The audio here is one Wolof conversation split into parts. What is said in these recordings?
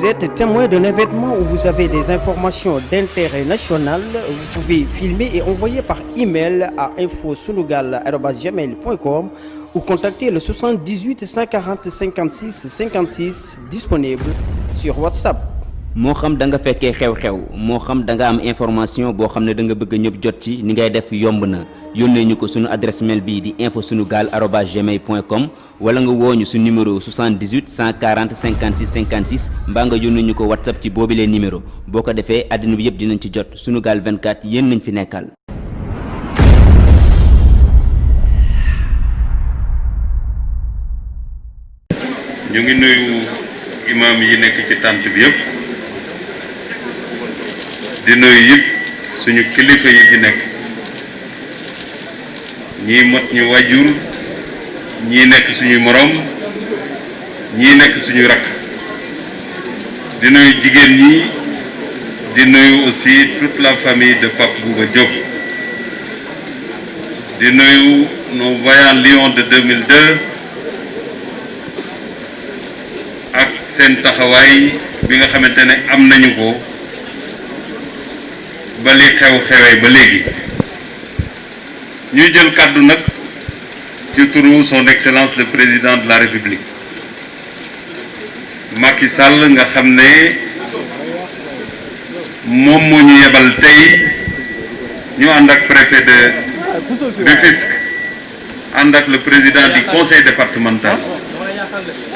êtes témoin d'un événement où vous avez des informations d'intérêt national, vous pouvez filmer et envoyer par email à infosunugal@gmail.com ou contacter le 78 140 56 56 disponible sur WhatsApp. moo xam da nga fekkee xew-xew moo xam da nga am information boo xam ne da nga bëgg ñëpp jot ci ni ngay def yomb na yónnee ñu ko suñu adresse mail bii di infosunugal@gmail.com wala nga woo ñu su numéro 78 140 56 56 mbaa nga yónnee ñu ko WhatsApp ci boobilee numéro boo ko defee àddina bi yëpp dinañ ci jot Sunugal 24 yéen nañ fi nekkal. ñu ngi nuyu imam yi nekk ci tànt bi yëpp di nuyu yëpp suñu kilifa yi fi nekk ñii mot ñu wajur ñii nekk suñuy morom ñii nekk suñu rakk di nuyu jigéen ñi di nuyu aussi toute la famille de Pape Bouba Diop di nuyu nos vaillants lions de 2002 ak seen taxawaay bi nga xamante ne am nañu ko ba li xew-xewee ba léegi ñuy jël kàddu nag ci turu son excellence le président de la république Macky Sall nga xam ne moom moo ñu yebal tey ñu ànd ak préfet de Rufisque ànd ak le président du conseil départemental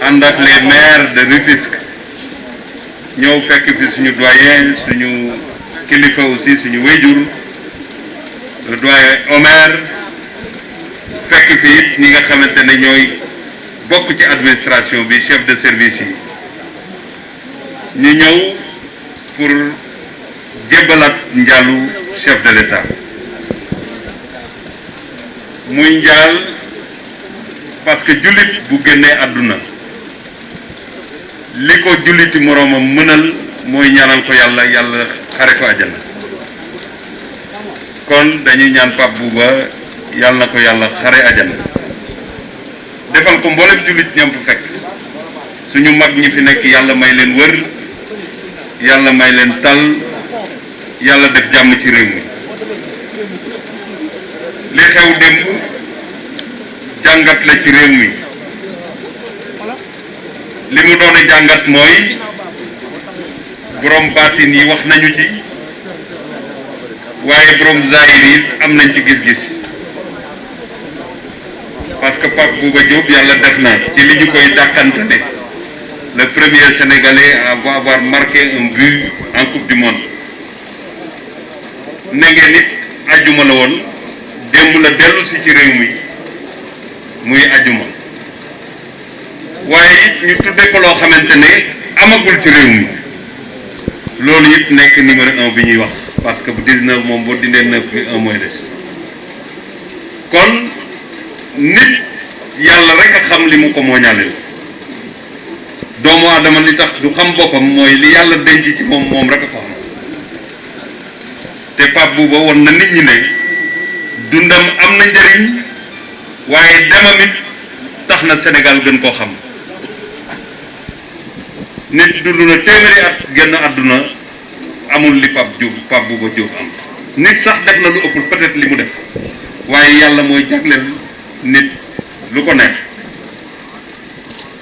ànd ak les maires de Rufisque ñëw fekk fi suñu doyen suñu kilifa aussi suñu wéjur le doyen Omer fekk fi it ñi nga xamante ne ñooy bokk ci administration bi chef de service yi ñu ñëw pour jébbalaat njaalu chef de l'État muy njaal parce que jullit bu génnee àdduna li ko julliti moroomam mënal mooy ñaanal ko yàlla yàlla xare ko àjjana kon dañuy ñaan Pape Bouba yàlla na ko yàlla xare àjjana defal ko mboolem jullit ñam fu fekk suñu mag ñi fi nekk yàlla may leen wër yàlla may leen tal yàlla def jàmm ci réew mi li xew démb jàngat la ci réew mi li mu doon a jàngat mooy borom baatin yi wax nañu ci waaye borom zahir yi am nañ ci gis-gis parce que Pape Bouba Diop yàlla def na ci li ñu koy dàkkantale le premier Sénégalais à avoir marqué un but en Coupe du Monde ne ngeen nit ajjuma la woon démb la dellu si ci réew mi muy ajjuma waaye it ñu tudde ko loo xamante ne amagul ci réew mi loolu it nekk numéro 1 bi ñuy wax parce que bu 19 moom boo dindee 9 bi 1 mooy des kon nit yàlla rek a xam li mu ko mooñaaleel doomu aadama li tax du xam boppam mooy li yàlla denc ci moom moom rek a ko xam te Pape Bouba woon na nit ñi ne dundam am na njëriñ waaye demam it tax na Sénégal gën koo xam nit dund na téeméeri at génn àdduna amul li Pape Bouba Diop am nit sax def na lu ëppul peut-être li mu def waaye yàlla mooy jagleel nit lu ko neex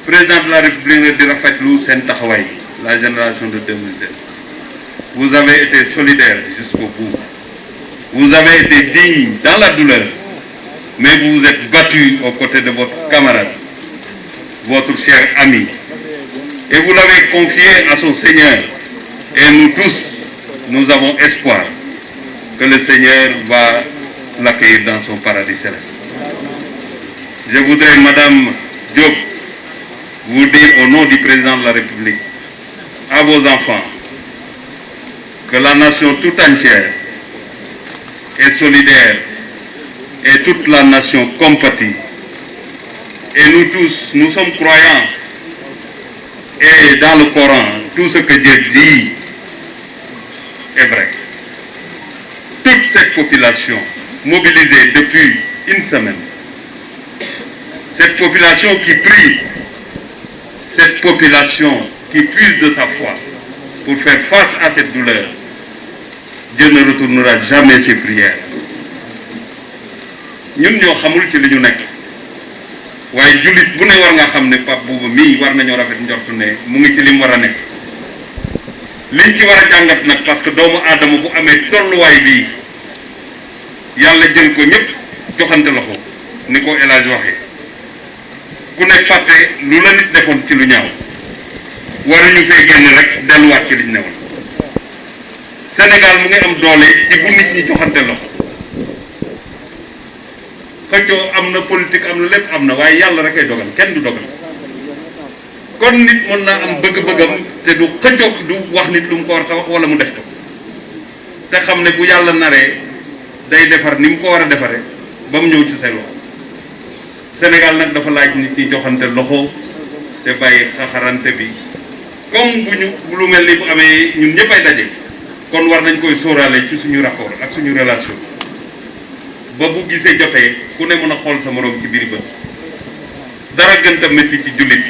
président de la République di rafetlu seen taxawaay la génération de 2002 vous avez été solidaire jusqu'au bout vous avez été digne dans la douleur mais vous vous êtes battu aux côtés de votre camarade votre cher ami et vous l'avez confié à son Seigneur et nous tous nous avons espoir que le Seigneur va l'accueillir dans son paradis céleste. Je voudrais, Madame Diop, vous dire au nom du président de la République, à vos enfants, que la nation tout entière est solidaire et toute la nation compatit. Et nous tous, nous sommes croyants. Et dans le Coran, tout ce que Dieu dit est vrai. Toute cette population mobilisée depuis une semaine, cette population qui prie, cette population qui puise de sa foi pour faire face à cette douleur, Dieu ne retournera jamais ses prières. ñun ñoo xamul ci li ñu nekk waaye jullit bu ne war nga xam ne Pape Bouba mii war nañoo rafet njortu ne mu ngi ci li mu war a nekk liñ ci war a jàngat nag parce que doomu aadama bu amee tolluwaay bii yàlla jël ko ñëpp joxante loxo ni ko El Hadj waxee ku ne fàtte lu la nit defoon ci lu ñaaw waruñu fee génn rek delluwaat ci liñ newoon Sénégal mu ngi am doole ci bu nit ñi joxante loxo xëccoo am na politique am na lépp am na waaye yàlla rek ay dogal kenn du dogal kon nit mën naa am bëgg-bëggam te du xëccoo du wax nit lu mu ko war a wax wala mu def ko te xam ne bu yàlla naree day defar ni mu ko war a defaree ba mu ñëw ci say loxo Sénégal nag dafa laaj nit ñi joxante loxo te bàyyi xaxarante bi comme bu ñu lu mel ni bu amee ñun ñëpp ay daje kon war nañ koy sóoraale ci suñu rapport ak suñu relation ba bu gisee jotee ku ne mën a xool sa morom ci biir bët dara gën a métti ci jullit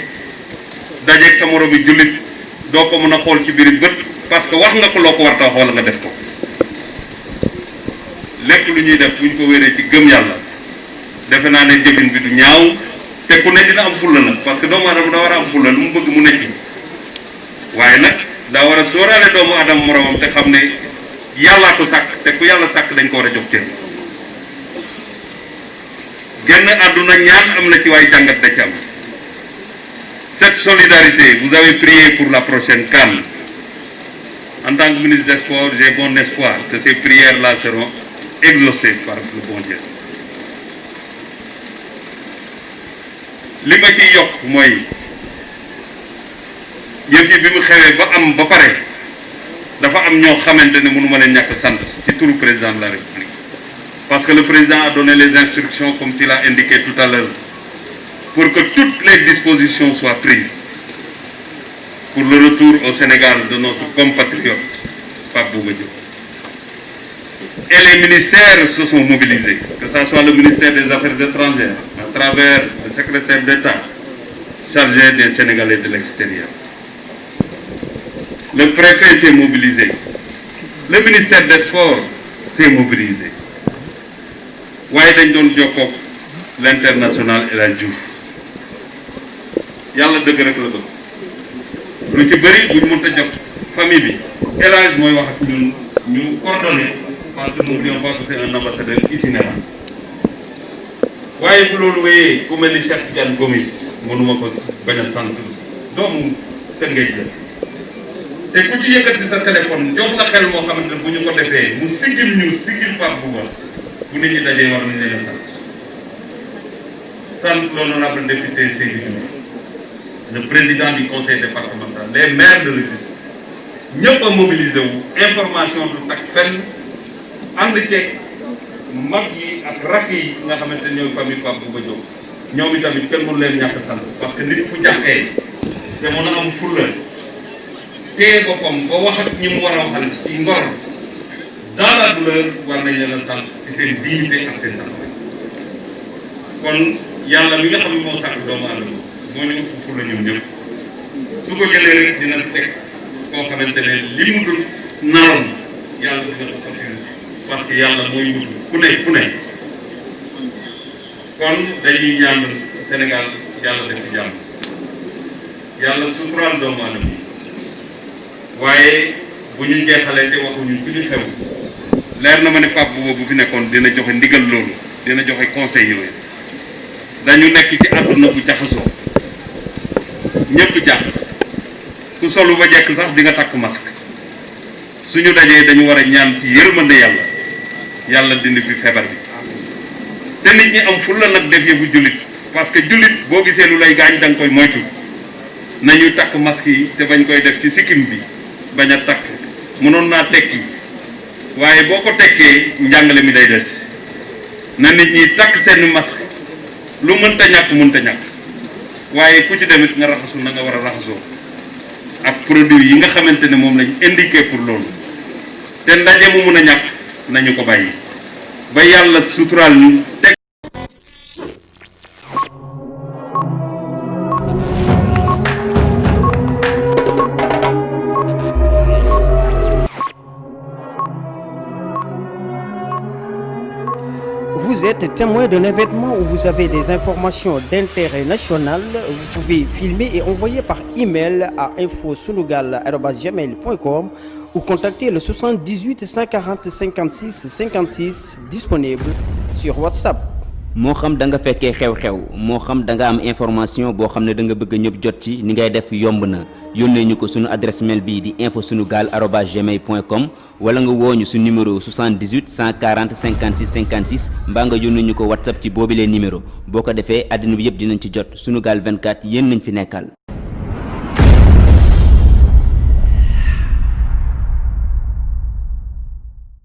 dajeeg sa morom yi jullit doo ko mën a xool ci biir bët parce que wax nga ko loo ko war a wax wala nga def ko lépp lu ñuy def bu ñu ko wéree ci gëm yàlla defe naa ne jëfin bi du ñaaw te ku ne dina am fulla nag parce que doomu aadama daa war a am fulla lu mu bëgg mu ne ci waaye nag daa war a sóoraale doomu aadama moromam te xam ne yàllaa ko sàkk te ku yàlla sàkk dañ ko war a jox cër genn àdduna ñaan am na ci waaye jàngat da ci am cette solidarité vous avez prié pour la prochaine CAN en tant que ministre des Sports j'ai bon espoir que ces prières-là seront exaucées par le bon Dieu li ma ciy yokk mooy yëf yi bi mu xewee ba am ba pare dafa am ñoo xamante ne mënu ma leen ñàkk sant ci turu président de la République parce que le président a donné les instructions comme tu l'as indiqué tout à l'heure pour que toutes les dispositions soient prises pour le retour au Sénégal de notre compatriote Pape Bouba Diop. Et les ministères se sont mobilisés, que ce soit le ministère des Affaires étrangères, à travers le secrétaire d'État chargé des Sénégalais de l'extérieur. Le préfet s'est mobilisé, le ministère des Sports s'est mobilisé. waaye dañ doon jokkoog l'international El Hadj Diouf yàlla dëgg rek la bëgg lu ci bëri buñ mënta jot famille bi El Hadj mooy wax ak ñun ñu coordonné parce que n'oublions pas que c'est un ambassadeur itinérant waaye bu loolu wéyee ku mel ni Cheikh Tidiane Gomis mënuma ko bañ a sant doomu Tëngéej la te ku ci yëkkati sa téléphone jox la xel moo xamante ne bu ñu ko defee mu sigil ñu sigil Pape Bouba bu nit ñi dajee war nañ leen a sant l'honorable député Seydou Diouf le président du conseil départemental les maires de Rufisque ñëpp a mobilisé wu information du tak fenn ànd ceeg mag yi ak rakk yi nga xamante ne ñooy famille Pape Bouba Diop ñoom itamit kenn mënu leen ñàkk sant parce que nit fu jàqee te mën a am fulla téye boppam ba wax ak ñi mu war a waxal ci ngor dans la douleur war nañ leen a sant ci seen dignité ak seen taxawaay kon yàlla mi nga xam ne moo sàkk doomu aadama moo ñu ëpp fulla ñun ñëpp su ko jëlee rek dina teg koo xamante ne li mu dul naroon yàlla dina ko sotti parce que yàlla mooy wut ku ne kon dañuy ñaan Sénégal yàlla def ci jàmm yàlla suturaal doomu aadama waaye bu ñu jeexalee te waxuñu fi ñu xew leer na ma ne Pape Bouba bu fi nekkoon dina joxe ndigal loolu dina joxe conseil yooyu dañu nekk ci àdduna bu jaxasoo ñëpp jàpp ku solu ba jekk sax di nga takk masque suñu dajee dañu war a ñaan ci yërmande yàlla dindi fi feebar bi te nit ñi am fulla nag def yëfu jullit parce que jullit boo gisee lu lay gaañ da nga koy moytu nañuy takk masque yi te bañ koy def ci sikkim bi bañ a takk mënoon naa tekki waaye boo ko tekkee njàngale mi day des na nit ñi takk seen masque lu mënta ñàkk waaye ku ci demit nga raxasu na nga war a raxasoo ak produit yi nga xamante ne moom lañ indiqué pour loolu te ndaje mu mun a ñàkk nañu ko bàyyi ba yàlla suturaal ñu teg vous êtes témoin d'un événement où vous avez des informations d'intérêt national, vous pouvez filmer et envoyer par email à info-sunugal@gmail.com ou contacter le 78 140 56 56 disponible sur WhatsApp. moo xam da nga fekkee xew-xew moo xam da nga am information boo xam ne da nga bëgg ñëpp jot ci ni ngay def yomb na yónnee ñu ko sunu adresse mail bii di info-sunugal@gmail.com wala nga wooñu su numéro 78 140 56 56 mbaa nga yónnee ñu ko WhatsApp ci boobilee numéro boo ko defee àddina bi yëpp dinañ ci jot Sunugal 24 yéen nañ fi nekkal.